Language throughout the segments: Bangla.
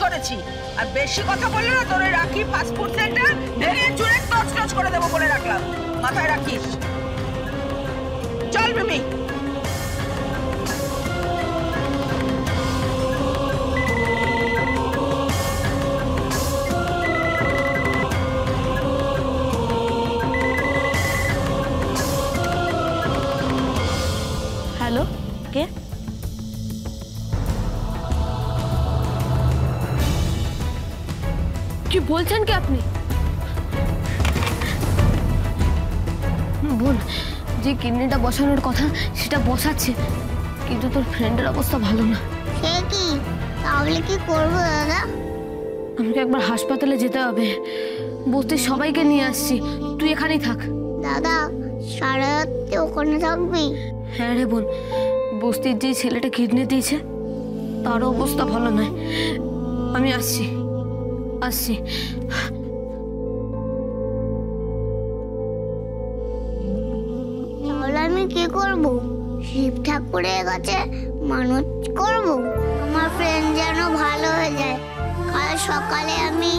করেছি। আর বেশি কথা বললে না তোর রাখি পাসপোর্ট সেন্টার ভেঙে চুরে টচ করে দেবো বলে রাখলাম, মাথায় রাখিস। চল মিমি। হ্যালো, কে? কি বলছেন কি আপনি? বোন, যে কিডনিটা বসানোর কথা সেটা বসাচ্ছে, কিন্তু তোর ফ্রেন্ডের অবস্থা ভালো না। সে কি? তাহলে কি করবো দাদা? আমাকে একবার হাসপাতালে যেতে হবে। বস্তির সবাইকে নিয়ে আসছি, তুই এখানেই থাক। দাদা, সারা রাত্রে ওখানে থাকবি? হ্যাঁ রে বোন, বস্তির যে ছেলেটা কিডনি দিয়েছে তার অবস্থা ভালো নয়। আমি আসছি। তাহলে আমি কি করব? শিব ঠাকুরের কাছে মানত করব আমার ফ্রেন্ড যেন ভালো হয়ে যায়। কাল সকালে আমি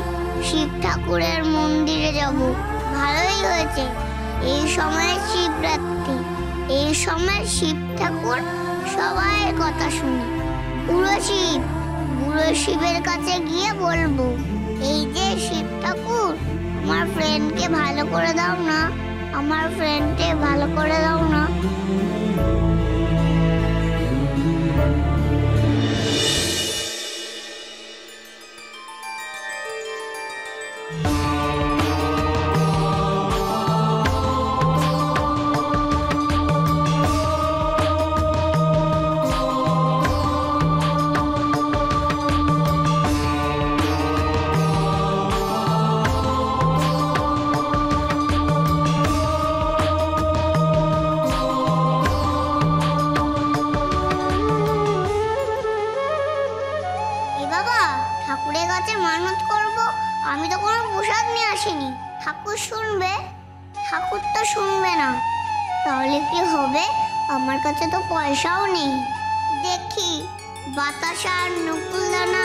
শিব ঠাকুরের মন্দিরে যাব। ভালোই হয়েছে, এই সময় শিবরাত্রি, এই সময় শিব ঠাকুর সবার কথা শুনে। বুড়ো শিবের কাছে গিয়ে বলবো, এই যে শিব ঠাকুর, আমার ফ্রেন্ডকে ভালো করে দাও না, আমার ফ্রেন্ডকে ভালো করে দাও না। ঠাকুরের কাছে মানত করব, আমি তো কোনো প্রসাদ নিয়ে আসিনি। ঠাকুর শুনবে? ঠাকুর তো শুনবে না। তাহলে কি হবে? আমার কাছে তো পয়সাও নেই। দেখি বাতাসা আর নকুলদানা